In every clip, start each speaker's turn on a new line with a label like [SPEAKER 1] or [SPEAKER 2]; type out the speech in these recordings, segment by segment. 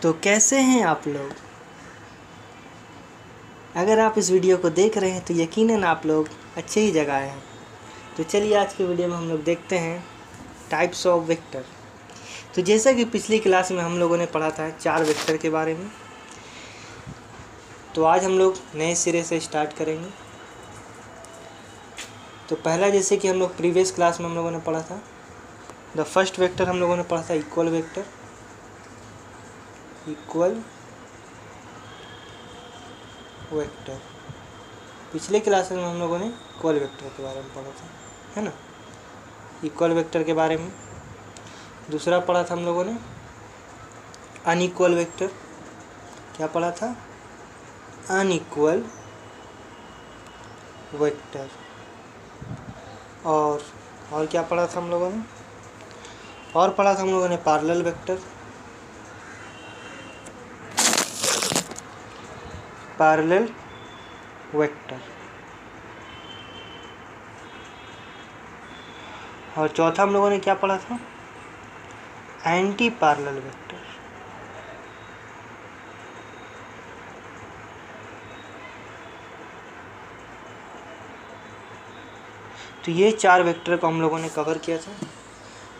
[SPEAKER 1] तो कैसे हैं आप लोग। अगर आप इस वीडियो को देख रहे हैं तो यकीनन आप लोग अच्छे ही जगह हैं। तो चलिए आज के वीडियो में हम लोग देखते हैं टाइप्स ऑफ वेक्टर। तो जैसा कि पिछली क्लास में हम लोगों ने पढ़ा था 4 वेक्टर के बारे में, तो आज हम लोग नए सिरे से स्टार्ट करेंगे। तो पहला, जैसे कि हम लोग प्रीवियस क्लास में हम लोगों ने पढ़ा था, द फर्स्ट वेक्टर हम लोगों ने पढ़ा था इक्वल वेक्टर। इक्वल वेक्टर पिछले क्लास में हम लोगों ने इक्वल वेक्टर के बारे में पढ़ा था, है ना। इक्वल वेक्टर के बारे में दूसरा पढ़ा था हम लोगों ने अनइक्वल वेक्टर। क्या पढ़ा था? Unequal vector. और क्या पढ़ा था हम लोगों ने? और पढ़ा था हम लोगों ने पैरेलल वेक्टर। Parallel vector. और चौथा हम लोगों ने क्या पढ़ा था? Anti parallel vector. तो ये 4 वेक्टर को हम लोगों ने कवर किया था।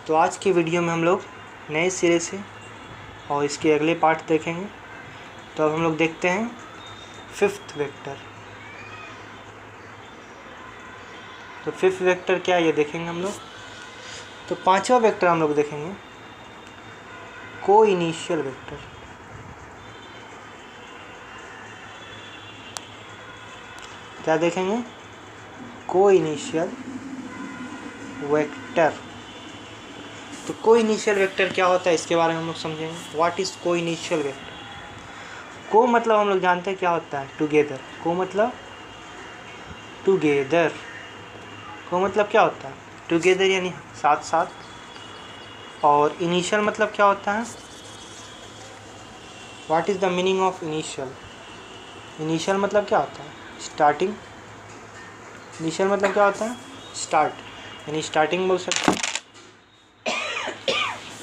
[SPEAKER 1] तो आज के वीडियो में हम लोग नए सिरे से और इसके अगले पार्ट देखेंगे। तो अब हम लोग देखते हैं 5th वेक्टर। तो 5th वेक्टर क्या है ये देखेंगे हम लोग। तो 5वां वेक्टर हम लोग देखेंगे को इनिशियल वेक्टर। क्या देखेंगे? को इनिशियल वेक्टर। तो को इनिशियल वेक्टर क्या होता है इसके बारे में हम लोग समझेंगे। व्हाट इज को इनिशियल वेक्टर? को मतलब हम लोग जानते हैं क्या होता है, टुगेदर। को मतलब टुगेदर। को मतलब क्या होता है? टुगेदर यानी साथ साथ। और इनिशियल मतलब क्या होता है? What is the meaning of initial? Initial मतलब क्या होता है? स्टार्टिंग। इनिशियल मतलब क्या होता है? स्टार्ट, यानी स्टार्टिंग बोल सकते हैं।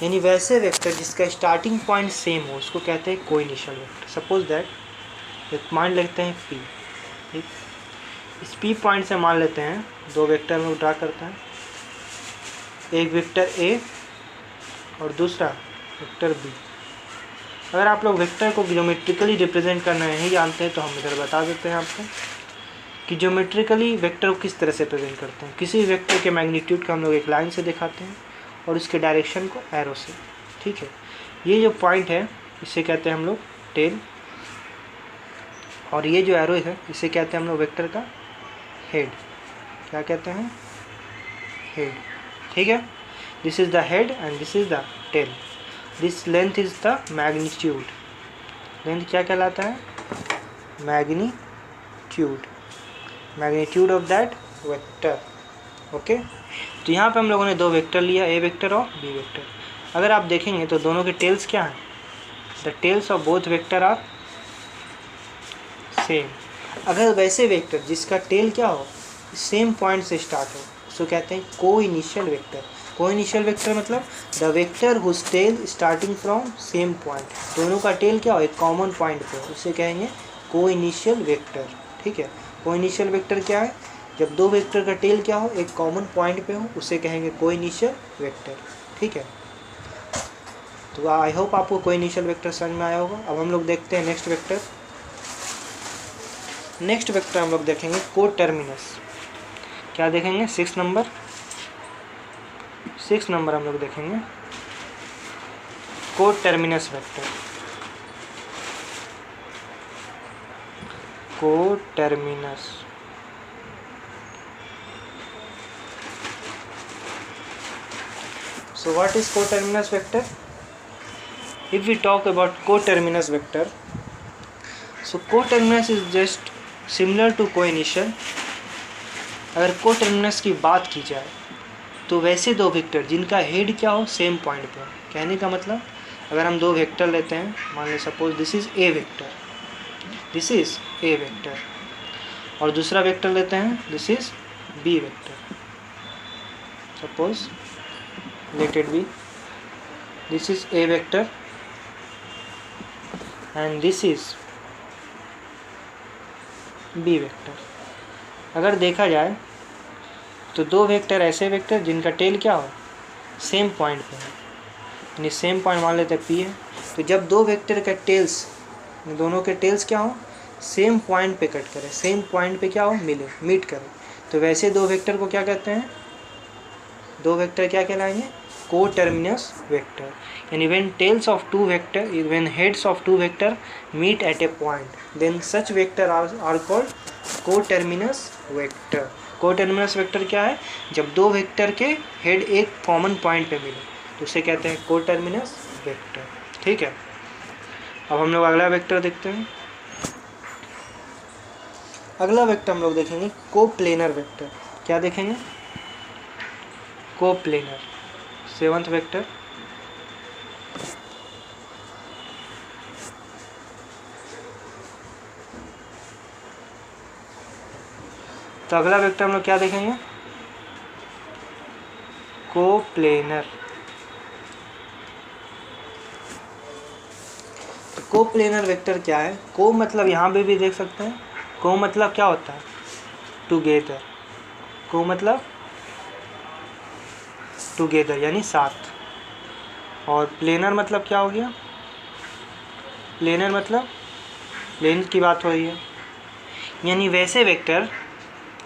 [SPEAKER 1] यानी वैसे वेक्टर जिसका स्टार्टिंग पॉइंट सेम हो उसको कहते हैं coinitial vector. Suppose that एक मान लेते हैं P, ठीक। इस P पॉइंट से मान लेते हैं 2 वेक्टर हम लोग ड्रा करते हैं। एक वेक्टर A और दूसरा वेक्टर B। अगर आप लोग वेक्टर को ज्योमेट्रिकली रिप्रेजेंट करना नहीं जानते हैं तो हम इधर बता देते हैं आपको कि ज्योमेट्रिकली वेक्टर को किस तरह से प्रेजेंट करते हैं। किसी वेक्टर के मैग्नीट्यूड को हम लोग एक लाइन से दिखाते हैं और उसके डायरेक्शन को एरो से, ठीक है। ये जो पॉइंट है इसे कहते हैं हम लोग टेल, और ये जो एरो है इसे कहते हैं हम लोग वेक्टर का हेड। क्या कहते हैं? हेड, ठीक है। This is the head and this is the tail. This length is the magnitude. Length क्या कहलाता है? Magnitude. Magnitude of that vector, okay. तो यहाँ पे हम लोगों ने 2 वेक्टर लिया, ए वेक्टर और बी वेक्टर। अगर आप देखेंगे तो दोनों के टेल्स क्या हैं? The tails of both vector are same. अगर वैसे वेक्टर जिसका टेल क्या हो, सेम पॉइंट से स्टार्ट हो, उसको कहते हैं coinitial vector. Coinitial vector मतलब the vector whose tail starting from same point. दोनों का टेल क्या हो? एक कॉमन पॉइंट पे हो, उसे कहेंगे को इनिशियल वेक्टर, ठीक है। को इनिशियल वेक्टर क्या है? जब 2 वेक्टर का टेल क्या हो? एक कॉमन पॉइंट पे हो, उसे कहेंगे को इनिशियल वेक्टर, ठीक है। तो आई होप आपको को इनिशियल वेक्टर समझ में आया होगा। अब हम लोग देखते हैं नेक्स्ट वेक्टर। नेक्स्ट वेक्टर हम लोग देखेंगे को टर्मिनस। क्या देखेंगे? 6 नंबर हम लोग देखेंगे को टर्मिनस वेक्टर। को terminus. So what is coterminous vector? If we talk about coterminous vector, so coterminus is just similar to co-initial. अगर coterminus की बात की जाए तो वैसे 2 वेक्टर जिनका हेड क्या हो? सेम पॉइंट पे हो। कहने का मतलब अगर हम 2 वेक्टर लेते हैं, मान लें suppose this is A vector, this is A vector, और दूसरा वेक्टर लेते हैं this is B vector. Suppose let it be this is a vector and this is B vector. अगर देखा जाए तो दो वेक्टर ऐसे वेक्टर जिनका टेल क्या हो, सेम पॉइंट पे है, यानी सेम पॉइंट मान लेते हैं पी है। तो जब दो वेक्टर का टेल्स, दोनों के टेल्स क्या हो, सेम पॉइंट पे कट करें, सेम पॉइंट पे क्या हो, मिले, मीट करें, तो वैसे दो वेक्टर को क्या कहते हैं, दो वेक्टर क्या कहलाएंगे, को टर्मिनस वेक्टर। यानी when tails of two vector, when heads of two vector meet at a point, then such vector are called coterminous vector. Coterminous vector क्या है, जब दो वेक्टर के हेड एक common point पे मिले तो उसे कहते हैं को टर्मिनस वेक्टर। ठीक है, अब हम लोग अगला वेक्टर देखते हैं। अगला वेक्टर हम लोग देखेंगे कोप्लेनर वेक्टर। क्या देखेंगे, कोप्लेनर, सेवंथ वेक्टर। तो अगला वेक्टर हम लोग क्या देखेंगे, कोप्लेनर। तो कोप्लेनर वेक्टर क्या है, को मतलब यहाँ पे भी देख सकते हैं, को मतलब क्या होता है, टुगेदर। को मतलब टुगेदर यानी साथ। और प्लेनर मतलब क्या हो गया, प्लेनर मतलब प्लेन की बात हो रही है, यानी वैसे वेक्टर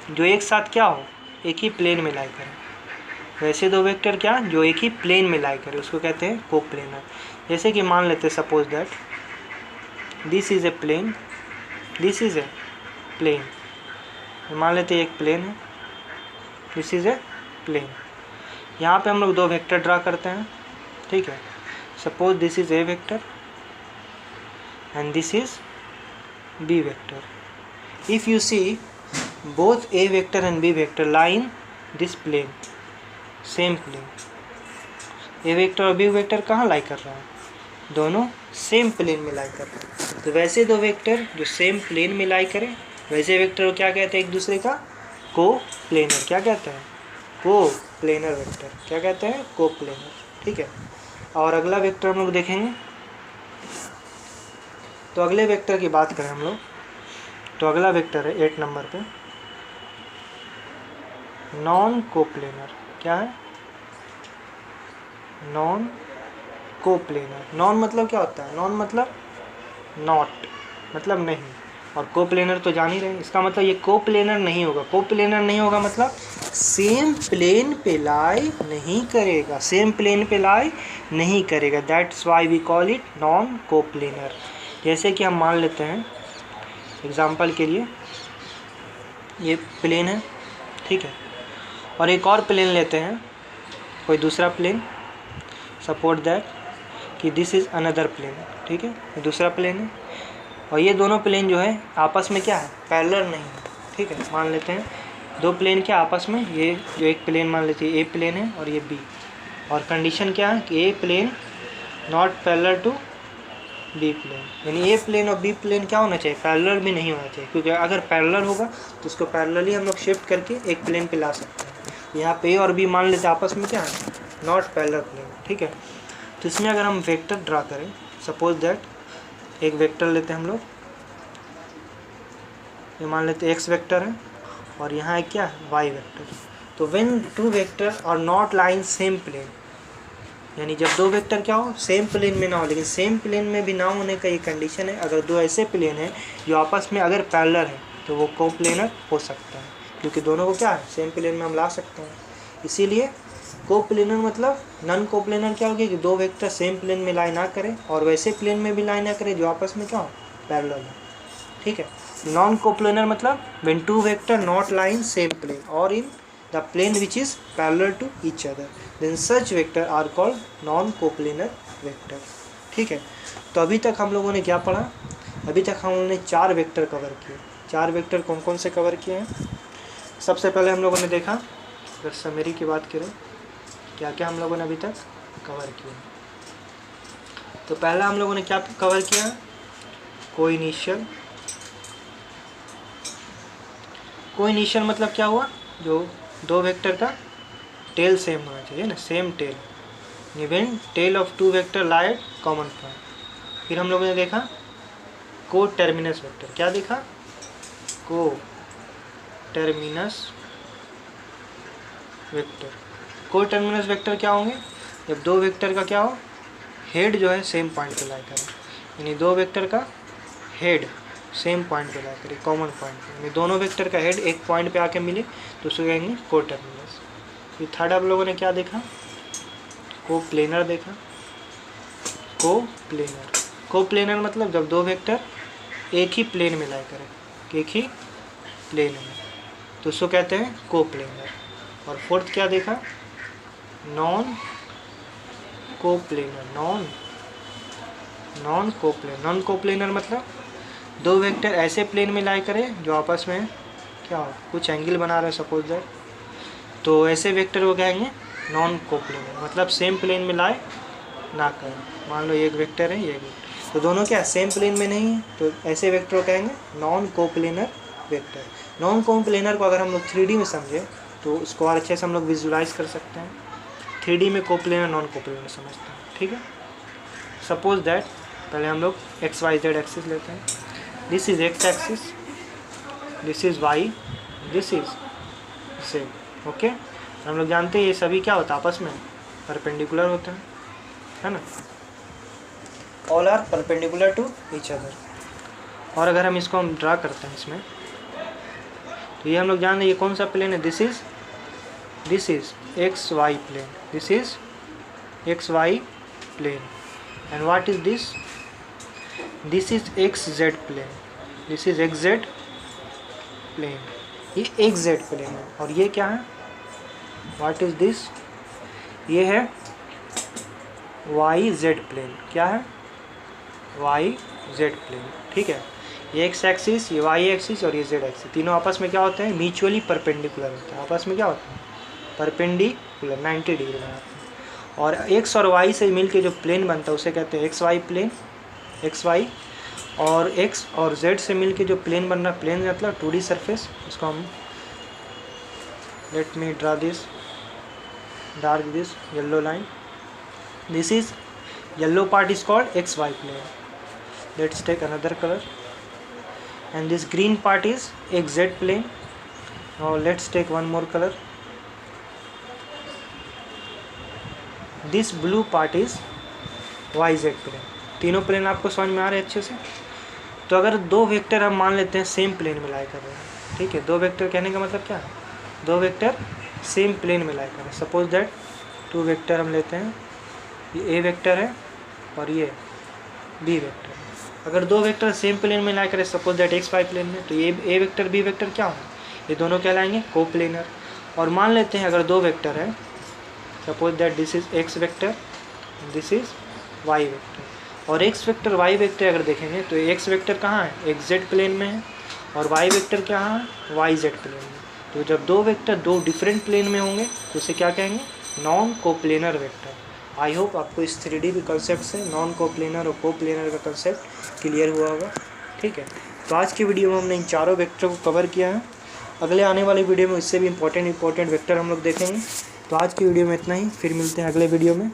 [SPEAKER 1] जो एक साथ क्या हो, एक ही प्लेन में लाई करें। वैसे दो वेक्टर क्या, जो एक ही प्लेन में लाई करें, उसको कहते हैं कोप्लेनर। जैसे कि मान लेते हैं, suppose that this is a plane, this is a plane. मान लेते हैं एक प्लेन है, दिस इज ए प्लेन। यहाँ पे हम लोग दो वेक्टर ड्रा करते हैं। ठीक है, suppose this is A vector and this is B vector. If you see both a vector and b vector lie in this plane, same plane। a vector और b vector कहाँ लाई कर रहा है, दोनों सेम प्लेन में लाई कर रहे हैं। तो वैसे दो वेक्टर जो सेम प्लेन में लाई करें, वैसे वेक्टर को क्या कहते हैं, एक दूसरे का को प्लेनर। क्या कहते हैं, को प्लेनर वेक्टर। क्या कहते हैं, को प्लेनर। ठीक है, और अगला वेक्टर हम लोग देखेंगे। तो अगले वेक्टर की बात करें हम लोग, तो अगला वेक्टर है 8 नंबर पे, नॉन कोप्लेनर। क्या है, नॉन कोप्लेनर। नॉन मतलब क्या होता है, नॉन मतलब नॉट, मतलब नहीं, और कोप्लेनर तो जान ही रहे हैं, इसका मतलब ये कोप्लेनर नहीं होगा। कोप्लेनर नहीं होगा मतलब सेम प्लेन पे लाई नहीं करेगा, सेम प्लेन पे लाई नहीं करेगा, that's why we call it non coplanar. जैसे कि हम मान लेते हैं एग्जाम्पल के लिए, ये प्लेन है, ठीक है, और एक और प्लेन लेते हैं, कोई दूसरा प्लेन, सपोर्ट दैट कि दिस इज़ अनदर प्लेन। ठीक है, दूसरा प्लेन है, और ये दोनों प्लेन जो है आपस में क्या है, पैरेलल नहीं है। ठीक है, मान लेते हैं दो प्लेन के आपस में, ये जो एक प्लेन मान लेते हैं ए प्लेन है और ये बी, और कंडीशन क्या है कि A plane not parallel to B plane, यानी ए प्लेन और बी प्लेन क्या होना चाहिए, पैरेलल भी नहीं होना चाहिए, क्योंकि अगर पैरेलल होगा तो उसको पैरेलली हम लोग शिफ्ट करके एक प्लेन पे ला सकते हैं। यहाँ पे ए और बी मान लेते हैं आपस में क्या है, नॉट पैरेलल प्लेन। ठीक है, तो इसमें अगर हम वेक्टर ड्रा करें, सपोज दैट एक वेक्टर लेते हैं हम लोग, ये मान लेते हैं एक्स वेक्टर है, और यहाँ है क्या है, वाई वेक्टर। तो when two vector are not line same plane, यानी जब दो वेक्टर क्या हो, सेम प्लेन में ना हो, लेकिन सेम प्लेन में भी ना होने का ये कंडीशन है, अगर दो ऐसे प्लेन हैं जो आपस में अगर पैरेलल है तो वो कोप्लेनर हो सकता है, क्योंकि दोनों को क्या है, सेम प्लेन में हम ला सकते हैं। इसीलिए कोप्लेनर मतलब, नॉन कोप्लेनर क्या होगी कि दो वेक्टर सेम प्लेन में लाई ना करें और वैसे प्लेन में भी लाई ना करें जो आपस में क्या हो, पैरेलल है। ठीक है, नॉन कोप्लेनर मतलब when two vector not lie in same plane और in the plane which is parallel to each other, then such vector are called non coplanar vector. ठीक है, तो अभी तक हम लोगों ने क्या पढ़ा, अभी तक हम लोगों ने 4 वेक्टर कवर किए। 4 वेक्टर कौन कौन से कवर किए हैं, सबसे पहले हम लोगों ने देखा, अगर समरी की बात करें क्या क्या हम लोगों ने अभी तक कवर किया। तो पहला हम लोगों ने क्या कवर किया, कोइनिशियल। कोइनिशियल मतलब क्या हुआ, जो दो वेक्टर का टेल सेम होना चाहिए ना, same tail, when tail of two vector lie at common point. फिर हम लोगों ने देखा को टर्मिनस वेक्टर। क्या देखा? को terminus vector. Coterminous vector क्या होंगे? जब दो वेक्टर का क्या हो, हेड जो है सेम पॉइंट पे लाई करें, यानी दो वेक्टर का हेड सेम पॉइंट पे लाई करें, कॉमन पॉइंट पे, यानी दोनों वेक्टर का हेड एक पॉइंट पे आके मिले तो उसको कहेंगे को टर्मिनस। फिर थर्ड आप लोगों ने क्या देखा? को प्लेनर देखा। को प्लेनर, को प्लेनर मतलब जब दो वेक्टर एक ही प्लेन में लाई करें, एक ही प्लेन में, तो उसको कहते हैं को प्लेनर। और फोर्थ क्या देखा? नॉन को प्लेनर। नॉन को प्लेनर। नॉन को प्लेनर मतलब दो वेक्टर ऐसे प्लेन में लाई करें जो आपस में क्या हो, कुछ एंगल बना रहे हैं सपोज दैट, तो ऐसे वेक्टर को कहेंगे नॉन को प्लेनर, मतलब सेम प्लेन में लाए ना करें। मान लो एक वेक्टर है, ये वेक्टर, तो दोनों क्या सेम प्लेन में नहीं है, तो ऐसे वेक्टर को कहेंगे नॉन को प्लेनर वेक्टर। नॉन को प्लेनर को अगर हम लोग 3D में समझे तो उसको और अच्छे से हम लोग विजुलाइज कर सकते हैं। 3D में को प्लेनर नॉन को प्लेनर समझते हैं, ठीक है। सपोज दैट पहले हम लोग XYZ एक्सिस लेते हैं, this is X axis, this is Y, this is Z, okay. हम लोग जानते हैं ये सभी क्या होता है, आपस में परपेंडिकुलर होते हैं, है ना, all are perpendicular to each other. और अगर हम इसको हम ड्रा करते हैं इसमें, तो ये हम लोग जान रहे हैं ये कौन सा प्लेन है, this is XY plane, this is XY plane, and what is this is XZ plane, this is XZ plane, ये XZ प्लेन है। और ये क्या है, व्हाट इज दिस, ये है YZ प्लेन। क्या है? YZ प्लेन, ठीक है। ये X एक्सिस, ये Y एक्सिस और ये Z एक्सिस, तीनों आपस में क्या होते हैं, म्यूचुअली परपेंडिकुलर होते हैं। आपस में क्या होते हैं, परपेंडिकुलर, 90 डिग्री बनाते हैं। और X और Y से मिलके जो प्लेन बनता है उसे कहते हैं XY प्लेन, XY। और X और Z से मिलके जो प्लेन बन रहा है, प्लेन मतलब 2D सरफेस, उसको हम, let me draw this dark, this yellow line, this is yellow part is called XY plane. Let's take another color, and this green part is XZ plane. Now let's take one more color, this blue part is YZ plane. तीनों plane आपको समझ में आ रहे हैं अच्छे से। तो अगर दो वेक्टर हम मान लेते हैं सेम प्लेन में लाई कर रहे हैं, ठीक है, दो वेक्टर कहने का मतलब क्या है, दो वेक्टर सेम प्लेन में लाई कर रहे हैं। सपोज दैट टू वेक्टर हम लेते हैं, ये A वेक्टर है और ये B वेक्टर है। अगर दो वेक्टर सेम प्लेन में लाई करें, सपोज दैट XY प्लेन में, तो ये A वेक्टर B वेक्टर क्या होंगे, ये दोनों कहलाएंगे को प्लेनर। और मान लेते हैं अगर दो वेक्टर है, suppose that this is X vector, this is Y vector, और X वेक्टर Y वेक्टर अगर देखेंगे तो X वेक्टर कहाँ है, XZ प्लेन में है, और Y वेक्टर कहाँ है, YZ प्लेन में। तो जब दो वेक्टर दो डिफरेंट प्लेन में होंगे तो उसे क्या कहेंगे, non coplanar vector. I hope आपको इस 3D के कंसेप्ट से नॉन कोप्लेनर और कोप्लेनर का कंसेप्ट क्लियर हुआ होगा, ठीक है। तो आज की वीडियो में हमने इन चारों वेक्टर को कवर किया है। अगले आने वाली वीडियो में इससे भी इंपॉर्टेंट वेक्टर हम लोग देखेंगे। तो आज की वीडियो में इतना ही, फिर मिलते हैं अगले वीडियो में।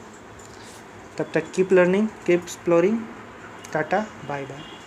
[SPEAKER 1] तब तक keep learning, keep exploring, tata bye bye.